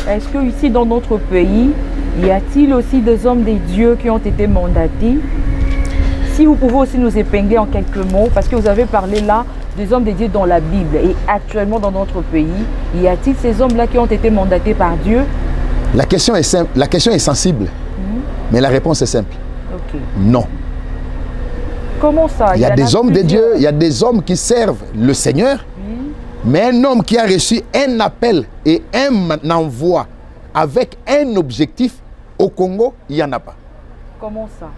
Est-ce que ici dans notre pays, y a-t-il aussi des hommes des dieux qui ont été mandatés? Si vous pouvez aussi nous épingler en quelques mots, parce que vous avez parlé là des hommes des dieux dans la Bible et actuellement dans notre pays, y a-t-il ces hommes-là qui ont été mandatés par Dieu? La question est simple, la question est sensible, mais la réponse est simple. Non. Comment ça? Il y a des hommes de Dieu, il y a des hommes qui servent le Seigneur, mais un homme qui a reçu un appel et un envoi avec un objectif au Congo, il n'y en a pas. Comment ça?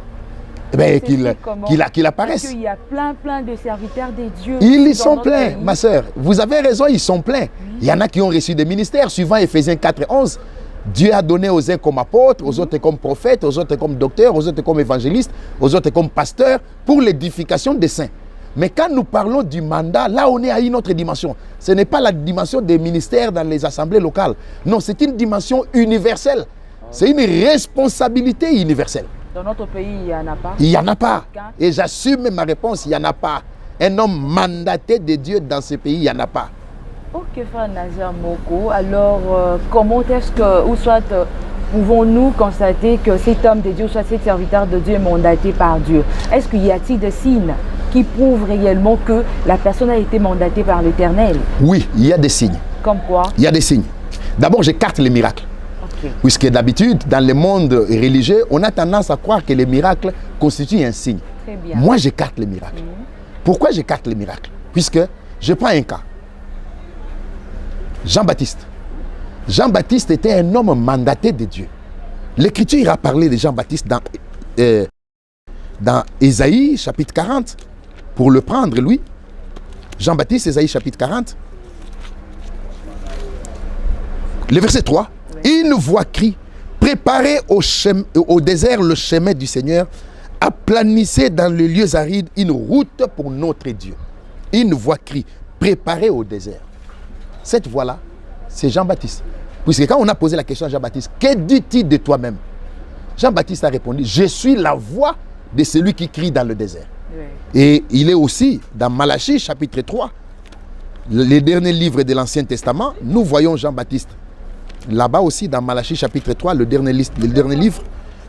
Eh bien, qu'il apparaisse. Parce qu'il y a plein de serviteurs des dieux. Ils y sont pleins, ma soeur. Vous avez raison, ils sont pleins. Il y en a qui ont reçu des ministères, suivant Éphésiens 4:11. Dieu a donné aux uns comme apôtres, aux autres comme prophètes, aux autres comme docteurs, aux autres comme évangélistes, aux autres comme pasteurs, pour l'édification des saints. Mais quand nous parlons du mandat, là on est à une autre dimension. Ce n'est pas la dimension des ministères dans les assemblées locales. Non, c'est une dimension universelle. C'est une responsabilité universelle. Dans notre pays, il n'y en a pas? Il n'y en a pas. Et j'assume ma réponse, il n'y en a pas. Un homme mandaté de Dieu dans ce pays, il n'y en a pas. Ok, frère Nazer Moko, alors comment est-ce que, ou soit pouvons-nous constater que cet homme de Dieu, soit cet serviteur de Dieu est mandaté par Dieu? Est-ce qu'il y a-t-il des signes qui prouvent réellement que la personne a été mandatée par l'Éternel? Oui, il y a des signes. Comme quoi? Il y a des signes. D'abord, j'écarte les miracles. Puisque d'habitude, dans le monde religieux, on a tendance à croire que les miracles constituent un signe. Très bien. Moi, j'écarte les miracles. Pourquoi j'écarte les miracles? Puisque je prends un cas. Jean-Baptiste. Jean-Baptiste était un homme mandaté de Dieu. L'Écriture a parlé de Jean-Baptiste dans Ésaïe chapitre 40. Pour le prendre, lui. Jean-Baptiste, Ésaïe chapitre 40. Le verset 3. Une voix crie, préparez au désert le chemin du Seigneur, aplanissez dans les lieux arides une route pour notre Dieu. Une voix crie, préparez au désert. Cette voix-là, c'est Jean-Baptiste. Puisque quand on a posé la question à Jean-Baptiste, que dis-tu de toi-même? Jean-Baptiste a répondu, je suis la voix de celui qui crie dans le désert. Oui. Et il est aussi dans Malachie chapitre 3, le dernier livre de l'Ancien Testament, nous voyons Jean-Baptiste. Là-bas aussi, dans Malachie chapitre 3, le dernier livre,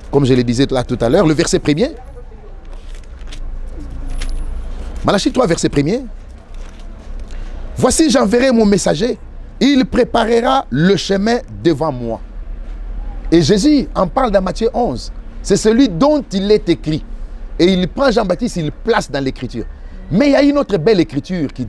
comme je le disais là tout à l'heure, le verset 1er. Malachie 3, verset 1er. Voici, j'enverrai mon messager, il préparera le chemin devant moi. Et Jésus en parle dans Matthieu 11. C'est celui dont il est écrit. Et il prend Jean-Baptiste, il le place dans l'écriture. Mais il y a une autre belle écriture qui